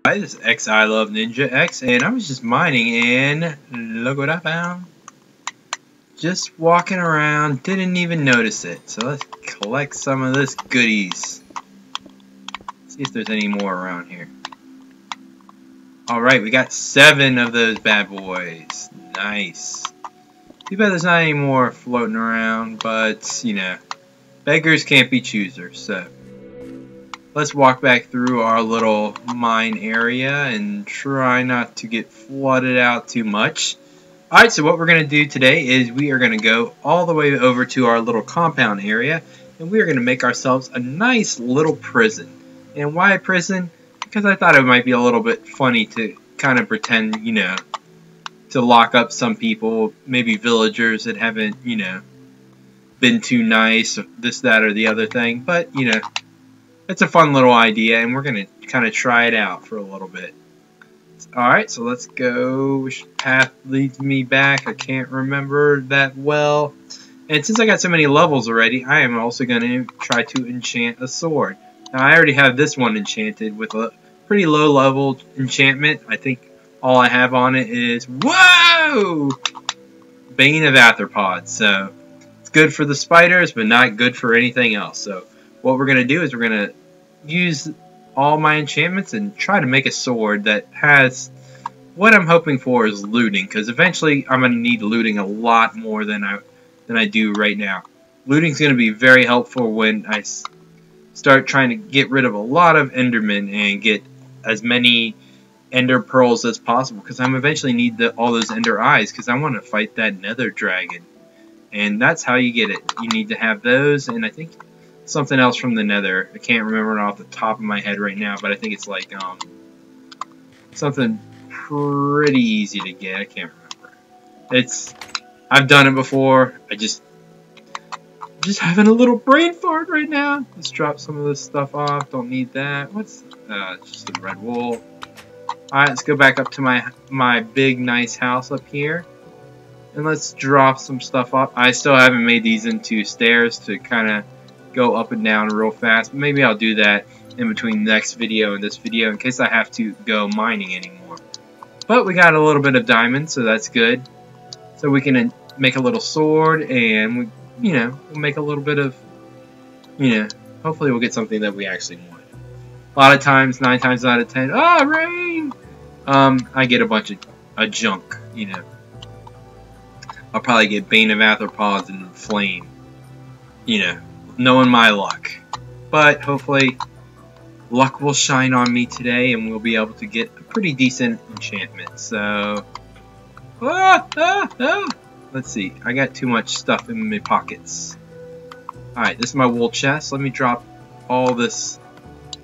Hi, this is xIloveninjax, and I was just mining, and look what I found. Just walking around, didn't even notice it. So let's collect some of this goodies. See if there's any more around here. Alright, we got 7 of those bad boys. Nice. Too bad there's not any more floating around, but, you know, beggars can't be choosers, so. Let's walk back through our little mine area and try not to get flooded out too much. Alright, so what we're going to do today is we are going to go all the way over to our little compound area, and we are going to make ourselves a nice little prison. And why a prison? Because I thought it might be a little bit funny to kind of pretend, you know, to lock up some people, maybe villagers that haven't, you know, been too nice, this, that, or the other thing. But, you know, it's a fun little idea, and we're going to kind of try it out for a little bit. Alright, so let's go. Which path leads me back? I can't remember that well. And since I got so many levels already, I am also going to try to enchant a sword. Now, I already have this one enchanted with a pretty low level enchantment. I think all I have on it is, whoa! Bane of Arthropods. So, it's good for the spiders, but not good for anything else. So, what we're going to do is we're going to use all my enchantments and try to make a sword that has what I'm hoping for is looting, because eventually I'm going to need looting a lot more than I do right now. Looting is going to be very helpful when I start trying to get rid of a lot of endermen and get as many ender pearls as possible, because I'm eventually need all those ender eyes, because I want to fight that nether dragon, and that's how you get it. You need to have those, and I think something else from the nether. I can't remember it off the top of my head right now, but I think it's like something pretty easy to get. I can't remember. I've done it before. I just having a little brain fart right now. Let's drop some of this stuff off. Don't need that. What's just some red wool. Alright, let's go back up to my big nice house up here. And let's drop some stuff off. I still haven't made these into stairs to kind of go up and down real fast. Maybe I'll do that in between the next video and this video in case I have to go mining anymore. But we got a little bit of diamond, so that's good. So we can make a little sword, and we'll make a little bit of, hopefully we'll get something that we actually want. A lot of times, 9 times out of 10, rain! I get a bunch of junk, I'll probably get Bane of Arthropods and Flame, knowing my luck. But hopefully luck will shine on me today and we'll be able to get a pretty decent enchantment. So let's see, I got too much stuff in my pockets. Alright, this is my wool chest. Let me drop all this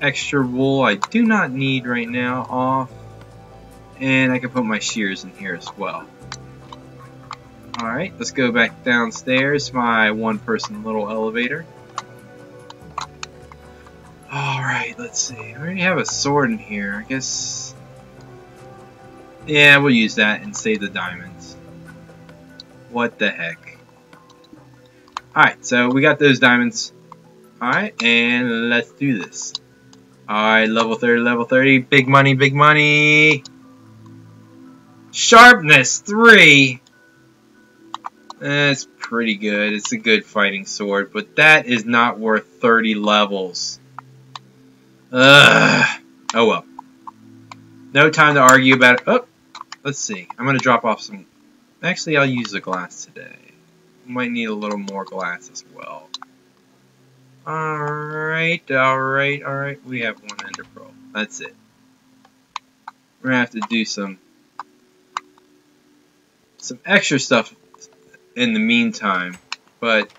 extra wool I do not need right now off, and I can put my shears in here as well. Alright, let's go back downstairs, my one-person little elevator. Alright, let's see. I already have a sword in here. I guess... yeah, we'll use that and save the diamonds. What the heck. Alright, so we got those diamonds. Alright, and let's do this. Alright, level 30, level 30. Big money, big money! Sharpness 3! That's pretty good. It's a good fighting sword, but that is not worth 30 levels. Ugh. Oh well. No time to argue about it. Oh, let's see. I'm going to drop off some... actually, I'll use the glass today. Might need a little more glass as well. Alright, alright, alright. We have 1 ender pearl. That's it. We're going to have to do some extra stuff in the meantime, but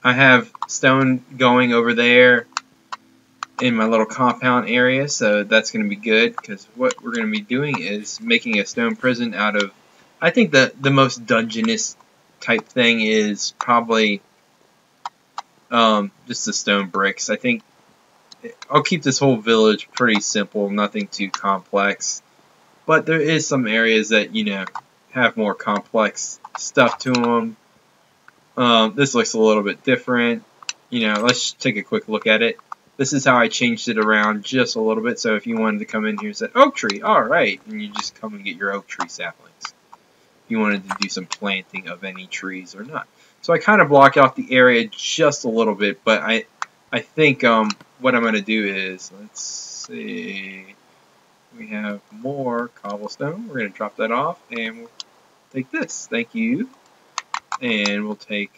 I have stone going over there in my little compound area, so that's going to be good, because what we're going to be doing is making a stone prison out of, I think the most dungeonous type thing is probably just the stone bricks. I think I'll keep this whole village pretty simple, nothing too complex, but there is some areas that, have more complex stuff to them. This looks a little bit different. Let's take a quick look at it. This is how I changed it around just a little bit. So if you wanted to come in here and say oak tree, alright, and you just come and get your oak tree saplings. If you wanted to do some planting of any trees or not. So I kind of block out the area just a little bit, but I think what I'm going to do is, let's see, we have more cobblestone. We're going to drop that off, and we'll take this. Thank you. And we'll take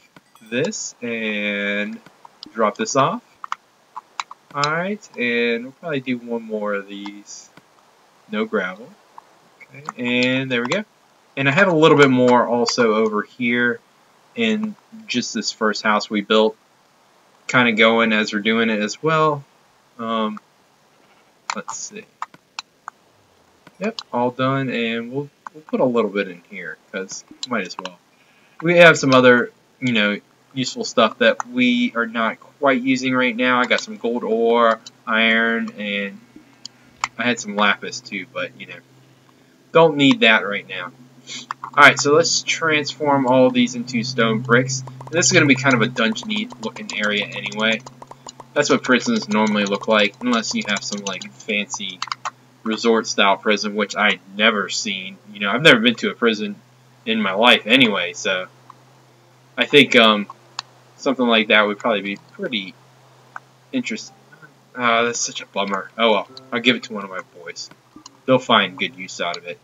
this and drop this off. Alright, and we'll probably do one more of these. No gravel. Okay, and there we go. And I have a little bit more also over here in just this first house we built. Kind of going as we're doing it as well. Let's see. Yep, all done, and we'll put a little bit in here, because might as well. We have some other, you know, useful stuff that we are not quite using right now. I got some gold ore, iron, and I had some lapis too, but you know, don't need that right now. Alright, so let's transform all of these into stone bricks. And this is going to be kind of a dungeon-y looking area anyway. That's what prisons normally look like, unless you have some like fancy resort style prison, which I've never seen. You know, I've never been to a prison in my life anyway, so I think something like that would probably be pretty interesting. That's such a bummer. Oh well, I'll give it to one of my boys. They'll find good use out of it.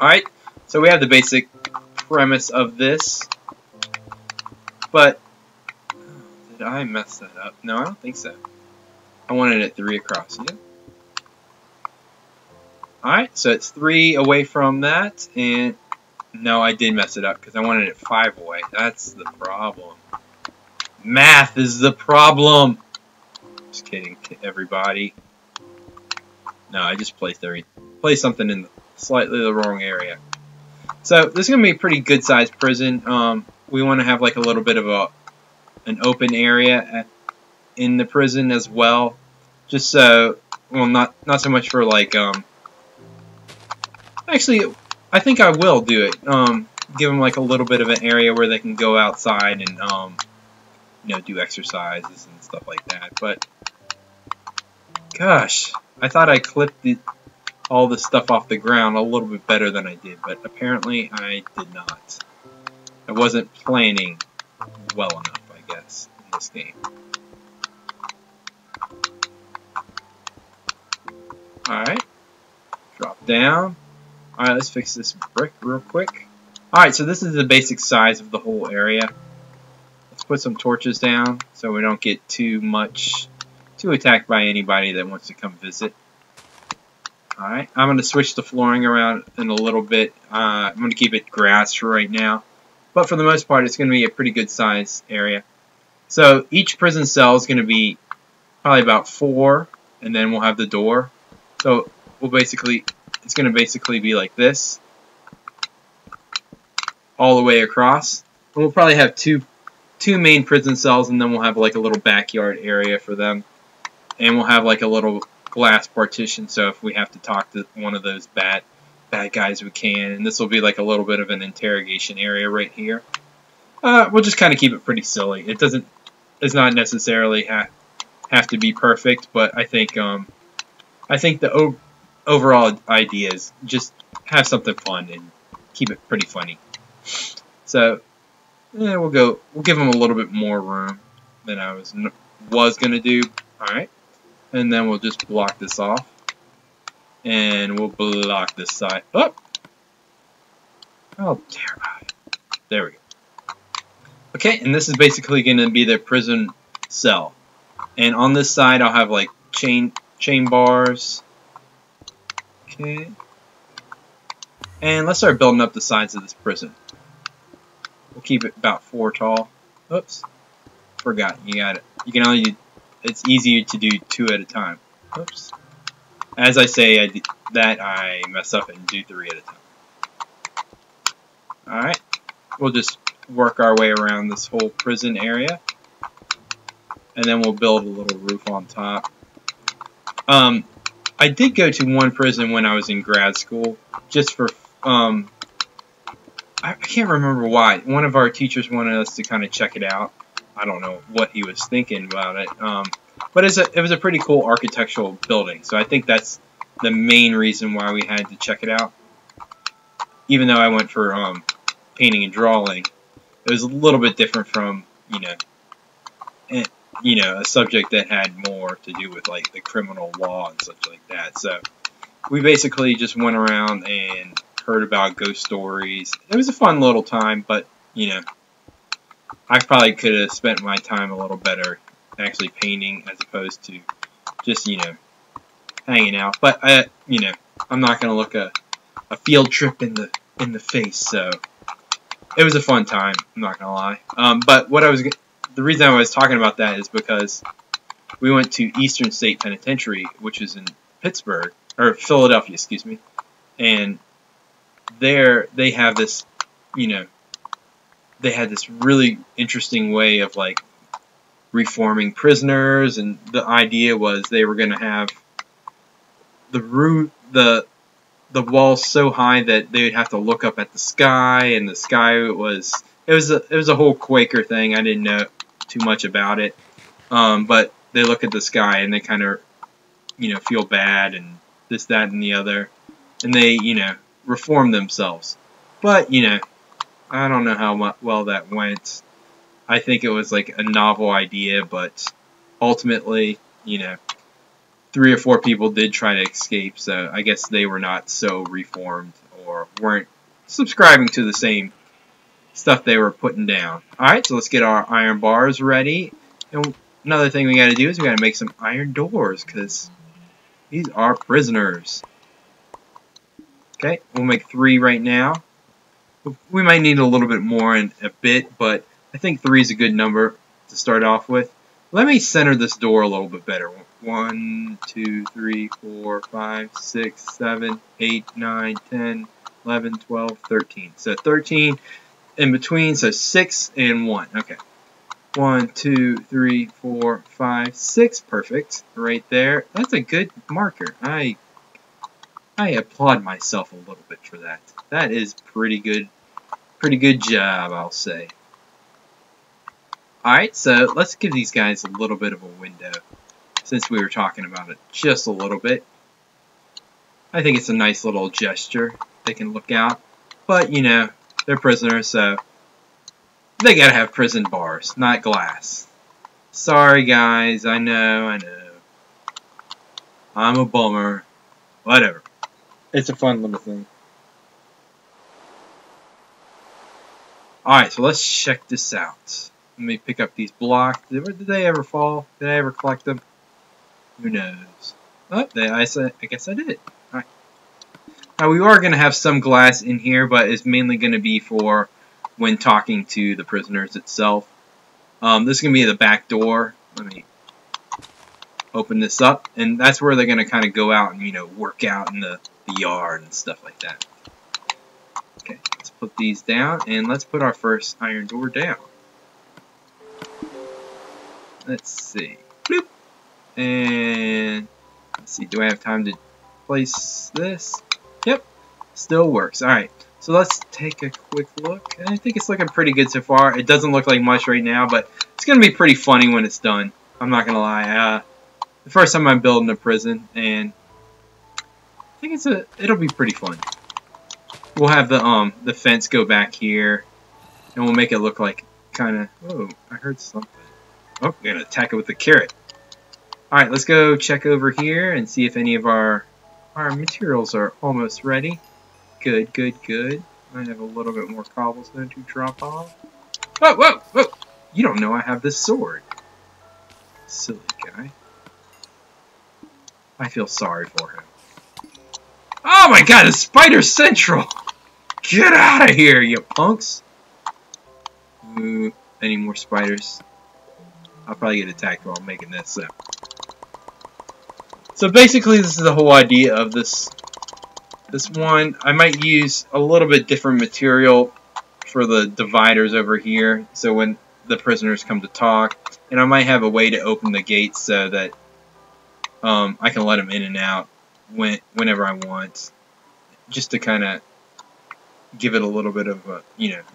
Alright, so we have the basic premise of this, but did I mess that up? No, I don't think so. I wanted it 3 across, yeah? Alright, so it's 3 away from that, and no, I did mess it up because I wanted it 5 away. That's the problem. Math is the problem! Just kidding, everybody. No, I just placed something in slightly the wrong area. So this is going to be a pretty good sized prison. We want to have like a little bit of an open area in the prison as well. Just so, well, not so much for like, actually, I think I will do it. Give them like a little bit of an area where they can go outside and, you know, do exercises and stuff like that. But, gosh, I thought I clipped all the stuff off the ground a little bit better than I did, but apparently I did not. I wasn't planning well enough, I guess, in this game. Alright, drop down. Alright, let's fix this brick real quick. Alright, so this is the basic size of the whole area. Let's put some torches down so we don't get too attacked by anybody that wants to come visit. Alright, I'm going to switch the flooring around in a little bit. I'm going to keep it grass for right now. But for the most part, it's going to be a pretty good size area. So each prison cell is going to be probably about 4, and then we'll have the door. So it's going to basically be like this, all the way across. And we'll probably have two main prison cells, and then we'll have like a little backyard area for them. And we'll have like a little glass partition, so if we have to talk to one of those bad guys, we can. And this will be like a little bit of an interrogation area right here. We'll just kind of keep it pretty silly. It's not necessarily have to be perfect, but I think the overall idea is just have something fun and keep it pretty funny. So yeah, we'll give them a little bit more room than I was gonna do. All right. And then we'll just block this off. And we'll block this side. Oh! Oh, dear God. There we go. Okay, and this is basically going to be the prison cell. And on this side, I'll have like chain bars. Okay. And let's start building up the sides of this prison. We'll keep it about 4 tall. Oops. Forgot. You got it. You can only do... It's easier to do 2 at a time. Oops. As I say I mess up and do 3 at a time. Alright. We'll just work our way around this whole prison area. And then we'll build a little roof on top. I did go to one prison when I was in grad school. Just for... I can't remember why. One of our teachers wanted us to kind of check it out. I don't know what he was thinking about it. But it was a pretty cool architectural building. So I think that's the main reason why we had to check it out. Even though I went for painting and drawing, it was a little bit different from, a subject that had more to do with like the criminal law and such like that. So we basically just went around and heard about ghost stories. It was a fun little time, but I probably could have spent my time a little better actually painting as opposed to just hanging out. But I'm not gonna look a field trip in the face. So it was a fun time. I'm not gonna lie. But the reason I was talking about that is because we went to Eastern State Penitentiary, which is in Pittsburgh or Philadelphia, excuse me, and there they have this, they had this really interesting way of like reforming prisoners, and the idea was they were going to have the walls so high that they would have to look up at the sky, and the sky was a whole Quaker thing. I didn't know too much about it, but they look at the sky and they kind of feel bad and this, that, and the other, and they reform themselves. But I don't know how well that went. I think it was like a novel idea, but ultimately, 3 or 4 people did try to escape, so I guess they were not so reformed or weren't subscribing to the same stuff they were putting down. Alright, so let's get our iron bars ready. And another thing we gotta do is we gotta make some iron doors, because these are prisoners. Okay, we'll make 3 right now. We might need a little bit more in a bit, but I think 3 is a good number to start off with. Let me center this door a little bit better. 1, 2, 3, 4, 5, 6, 7, 8, 9, 10, 11, 12, 13. So 13 in between, so 6 and 1. Okay. 1, 2, 3, 4, 5, 6. Perfect. Right there. That's a good marker. I applaud myself a little bit for that. That is pretty good. Pretty good job, I'll say. Alright, so let's give these guys a little bit of a window, since we were talking about it just a little bit. I think it's a nice little gesture. They can look out. But, they're prisoners, so they gotta have prison bars, not glass. Sorry, guys. I know. I'm a bummer. Whatever. It's a fun little thing. Alright, so let's check this out. Let me pick up these blocks. Did they ever fall? Did I ever collect them? Who knows? Oh, I guess I did. Alright. Now, we are going to have some glass in here, but it's mainly going to be for when talking to the prisoners itself. This is going to be the back door. Let me open this up. And that's where they're going to kind of go out and, work out in the yard and stuff like that. Okay, let's put these down, and let's put our first iron door down. Let's see. Bloop. And let's see, do I have time to place this? Yep, still works. Alright, so let's take a quick look. I think it's looking pretty good so far. It doesn't look like much right now, but it's going to be pretty funny when it's done. I'm not going to lie. The first time I'm building a prison, and I think it'll be pretty fun. We'll have the fence go back here, and we'll make it look like kind of. Oh, I heard something. Oh, we're gonna attack it with the carrot. All right, let's go check over here and see if any of our materials are almost ready. Good, good, good. I have a little bit more cobblestone to drop off. Whoa, whoa, whoa! You don't know I have this sword. Silly guy. I feel sorry for him. Oh my god, it's Spider Central! Get out of here, you punks! Ooh, any more spiders? I'll probably get attacked while I'm making this. So basically, this is the whole idea of this one. I might use a little bit different material for the dividers over here, so when the prisoners come to talk, and I might have a way to open the gates so that I can let them in and out whenever I want, just to kind of give it a little bit of a,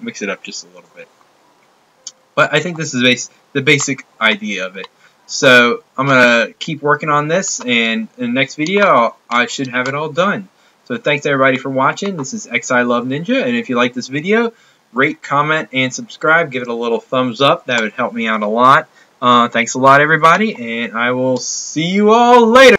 mix it up just a little bit. But I think this is the basic idea of it. So I'm going to keep working on this, and in the next video I should have it all done. So thanks everybody for watching. This is xIloveninja, and if you like this video, rate, comment, and subscribe. Give it a little thumbs up. That would help me out a lot. Thanks a lot, everybody, and I will see you all later.